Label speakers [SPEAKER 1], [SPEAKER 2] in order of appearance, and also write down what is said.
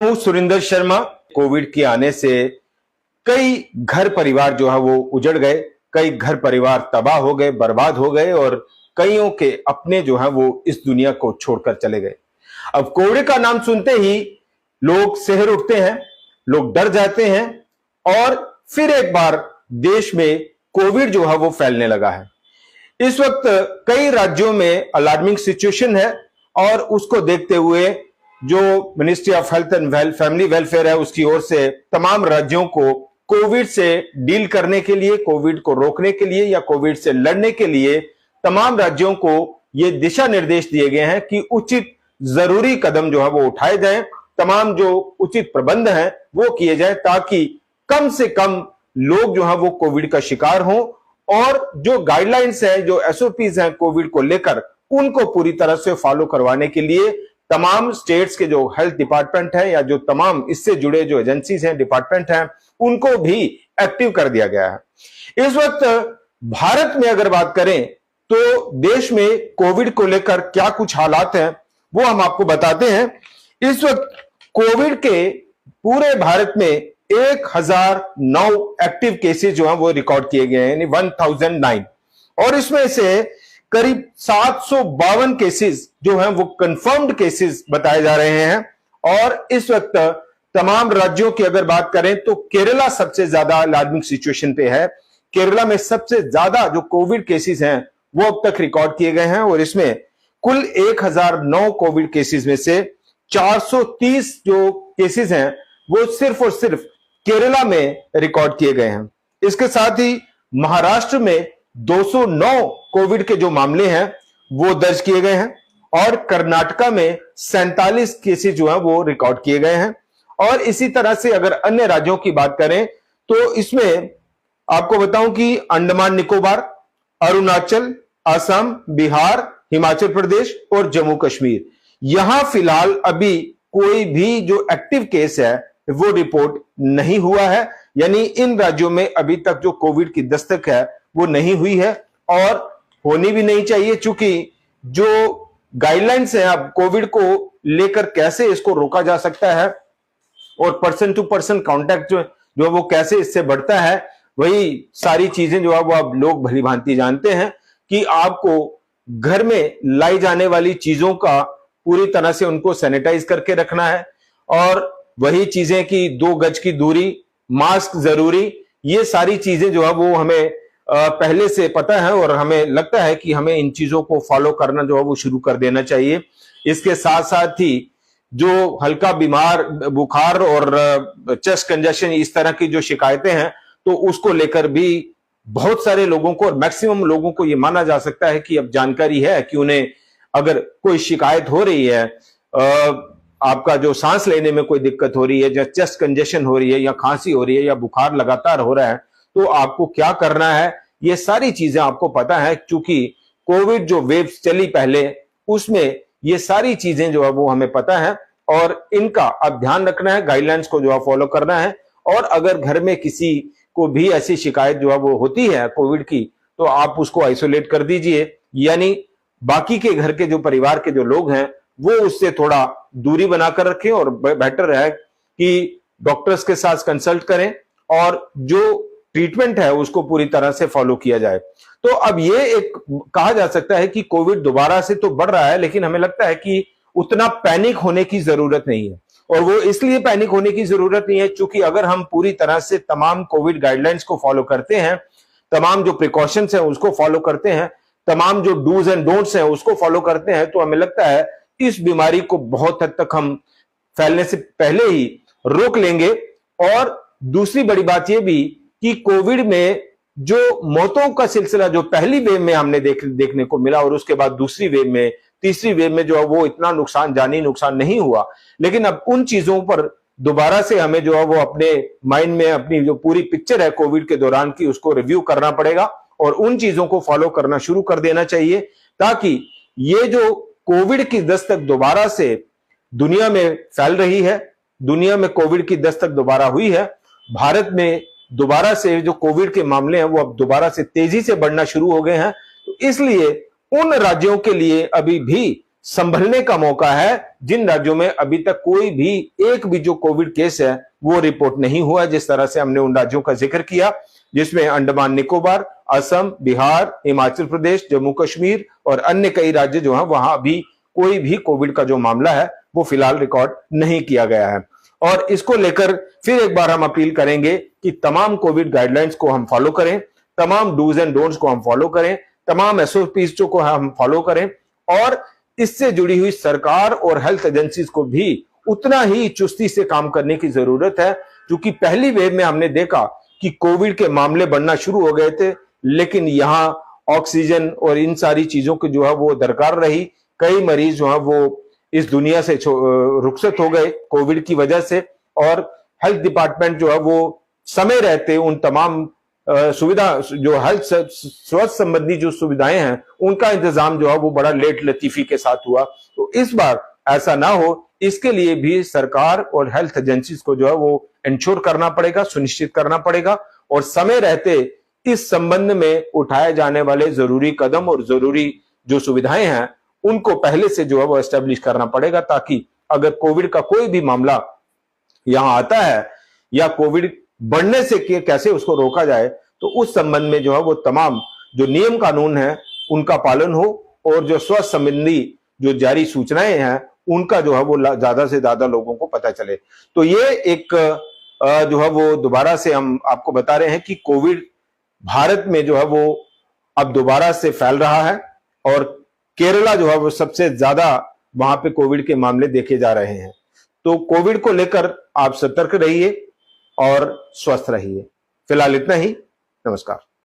[SPEAKER 1] हूं सुरिंदर शर्मा। कोविड के आने से कई घर परिवार जो है वो उजड़ गए, कई घर परिवार तबाह हो गए, बर्बाद हो गए और कईयों के अपने जो है वो इस दुनिया को छोड़कर चले गए। अब कोविड का नाम सुनते ही लोग शहर उठते हैं, लोग डर जाते हैं और फिर एक बार देश में कोविड जो है वो फैलने लगा है। इस वक्त कई राज्यों में अलार्मिंग सिचुएशन है और उसको देखते हुए जो ministry of health and family welfare है उसकी ओर से तमाम राज्यों को कोविड से डील करने के लिए, कोविड को रोकने के लिए या कोविड से लड़ने के लिए तमाम राज्यों को ये दिशा निर्देश दिए गए हैं कि उचित जरूरी कदम जो है वो उठाए जाएं, तमाम जो उचित प्रबंध हैं वो किए जाएं ताकि कम से कम लोग जो है वो कोविड का शिकार हों और जो गाइडलाइंस है, जो एसओपीज हैं कोविड को लेकर, उनको पूरी तरह से फॉलो करवाने के लिए तमाम स्टेट्स के जो हेल्थ डिपार्टमेंट है या जो तमाम इससे जुड़े जो एजेंसीज हैं, डिपार्टमेंट हैं, उनको भी एक्टिव कर दिया गया है। इस वक्त भारत में अगर बात करें तो देश में कोविड को लेकर क्या कुछ हालात हैं वो हम आपको बताते हैं। इस वक्त कोविड के पूरे भारत में 1009 एक्टिव केसेस जो हैं वो रिकॉर्ड किए गए हैं, यानी 1009, और इसमें से करीब 752 केसेस जो हैं वो कंफर्म्ड केसेस बताए जा रहे हैं। और इस वक्त तमाम राज्यों की अगर बात करें तो केरला सबसे ज्यादा अलार्मिंग सिचुएशन पे है। केरला में सबसे ज्यादा जो कोविड केसेस हैं वो अब तक रिकॉर्ड किए गए हैं और इसमें कुल 1009 कोविड केसेस में से 430 जो केसेस हैं वो सिर्फ और सिर्फ केरला में रिकॉर्ड किए गए हैं। इसके साथ ही महाराष्ट्र में 209 कोविड के जो मामले हैं वो दर्ज किए गए हैं और कर्नाटका में 47 केसेस जो हैं वो रिकॉर्ड किए गए हैं। और इसी तरह से अगर अन्य राज्यों की बात करें तो इसमें आपको बताऊं कि अंडमान निकोबार, अरुणाचल, असम, बिहार, हिमाचल प्रदेश और जम्मू कश्मीर, यहां फिलहाल अभी कोई भी जो एक्टिव केस है वो रिपोर्ट नहीं हुआ है, यानी इन राज्यों में अभी तक जो कोविड की दस्तक है वो नहीं हुई है और होनी भी नहीं चाहिए, चूंकि जो गाइडलाइंस है अब कोविड को लेकर कैसे इसको रोका जा सकता है और पर्सन टू पर्सन कांटेक्ट जो है वो कैसे इससे बढ़ता है, वही सारी चीजें जो है वो अब लोग भली भांति जानते हैं कि आपको घर में लाई जाने वाली चीजों का पूरी तरह से उनको सैनिटाइज करके रखना है और वही चीजें कि 2 गज की दूरी, मास्क जरूरी, ये सारी चीजें जो है वो हमें पहले से पता है और हमें लगता है कि हमें इन चीजों को फॉलो करना जो है वो शुरू कर देना चाहिए। इसके साथ साथ ही जो हल्का बीमार, बुखार और चेस्ट कंजेशन, इस तरह की जो शिकायतें हैं तो उसको लेकर भी बहुत सारे लोगों को और मैक्सिमम लोगों को ये माना जा सकता है कि अब जानकारी है कि उन्हें अगर कोई शिकायत हो रही है, आपका जो सांस लेने में कोई दिक्कत हो रही है, या चेस्ट कंजेशन हो रही है, या खांसी हो रही है, या बुखार लगातार हो रहा है, तो आपको क्या करना है, ये सारी चीजें आपको पता है। क्योंकि कोविड जो वेव चली पहले उसमें ये सारी चीजें जो है वो हमें पता है और इनका अब ध्यान रखना है, गाइडलाइंस को जो है फॉलो करना है। और अगर घर में किसी को भी ऐसी शिकायत जो है वो होती है कोविड की तो आप उसको आइसोलेट कर दीजिए, यानी बाकी के घर के जो परिवार के जो लोग हैं वो उससे थोड़ा दूरी बनाकर रखें और बेटर है कि डॉक्टर्स के साथ कंसल्ट करें और जो ट्रीटमेंट है उसको पूरी तरह से फॉलो किया जाए। तो अब ये एक कहा जा सकता है कि कोविड दोबारा से तो बढ़ रहा है, लेकिन हमें लगता है कि उतना पैनिक होने की जरूरत नहीं है। और वो इसलिए पैनिक होने की जरूरत नहीं है क्योंकि अगर हम पूरी तरह से तमाम कोविड गाइडलाइंस को फॉलो करते हैं, तमाम जो प्रिकॉशंस हैं उसको फॉलो करते हैं, तमाम जो डूज एंड डोंट्स हैं उसको फॉलो करते हैं, तो हमें लगता है इस बीमारी को बहुत हद तक हम फैलने से पहले ही रोक लेंगे। और दूसरी बड़ी बात यह भी कि कोविड में जो मौतों का सिलसिला जो पहली वेव में हमने देखने को मिला और उसके बाद दूसरी वेव में, तीसरी वेव में जो है वो इतना नुकसान, जानी नुकसान नहीं हुआ, लेकिन अब उन चीजों पर दोबारा से हमें जो है वो अपने माइंड में अपनी जो पूरी पिक्चर है कोविड के दौरान की उसको रिव्यू करना पड़ेगा और उन चीजों को फॉलो करना शुरू कर देना चाहिए ताकि ये जो कोविड की दस्तक दोबारा से दुनिया में फैल रही है, दुनिया में कोविड की दस्तक दोबारा हुई है, भारत में दोबारा से जो कोविड के मामले हैं वो अब दोबारा से तेजी से बढ़ना शुरू हो गए हैं। तो इसलिए उन राज्यों के लिए अभी भी संभलने का मौका है। जिन राज्यों में अभी तक कोई भी एक भी जो कोविड केस है वो रिपोर्ट नहीं हुआ, जिस तरह से हमने उन राज्यों का जिक्र किया जिसमें अंडमान निकोबार, असम, बिहार, हिमाचल प्रदेश, जम्मू कश्मीर और अन्य कई राज्य जो हैं वहां अभी कोई भी कोविड का जो मामला है वो फिलहाल रिकॉर्ड नहीं किया गया है। और इसको लेकर फिर एक बार हम अपील करेंगे कि तमाम कोविड गाइडलाइंस को हम फॉलो करें, तमाम डूज एंड डोंट्स को हम फॉलो करें, तमाम एसओपीज को हम फॉलो करें और इससे जुड़ी हुई सरकार और हेल्थ एजेंसीज को भी उतना ही चुस्ती से काम करने की जरूरत है, क्योंकि पहली वेव में हमने देखा कि कोविड के मामले बढ़ना शुरू हो गए थे, लेकिन यहां ऑक्सीजन और इन सारी चीजों की जो है वो दरकार रही। कई मरीज जो है वो इस दुनिया से रुखसत हो गए कोविड की वजह से, और हेल्थ डिपार्टमेंट जो है वो समय रहते उन तमाम सुविधा जो हेल्थ स्वास्थ्य संबंधी जो सुविधाएं हैं उनका इंतजाम जो है वो बड़ा लेट लतीफी के साथ हुआ। तो इस बार ऐसा ना हो, इसके लिए भी सरकार और हेल्थ एजेंसीज को जो है वो इंश्योर करना पड़ेगा, सुनिश्चित करना पड़ेगा और समय रहते इस संबंध में उठाए जाने वाले जरूरी कदम और जरूरी जो सुविधाएं हैं उनको पहले से जो है वो एस्टेब्लिश करना पड़ेगा, ताकि अगर कोविड का कोई भी मामला यहां आता है या कोविड बढ़ने से कैसे उसको रोका जाए, तो उस संबंध में जो है वो तमाम जो नियम कानून है उनका पालन हो और जो स्वास्थ्य संबंधी जो जारी सूचनाएं हैं उनका जो है वो ज्यादा से ज्यादा लोगों को पता चले। तो ये एक जो है वो दोबारा से हम आपको बता रहे हैं कि कोविड भारत में जो है वो अब दोबारा से फैल रहा है और केरला जो है वो सबसे ज्यादा वहां पे कोविड के मामले देखे जा रहे हैं। तो कोविड को लेकर आप सतर्क रहिए और स्वस्थ रहिए। फिलहाल इतना ही। नमस्कार।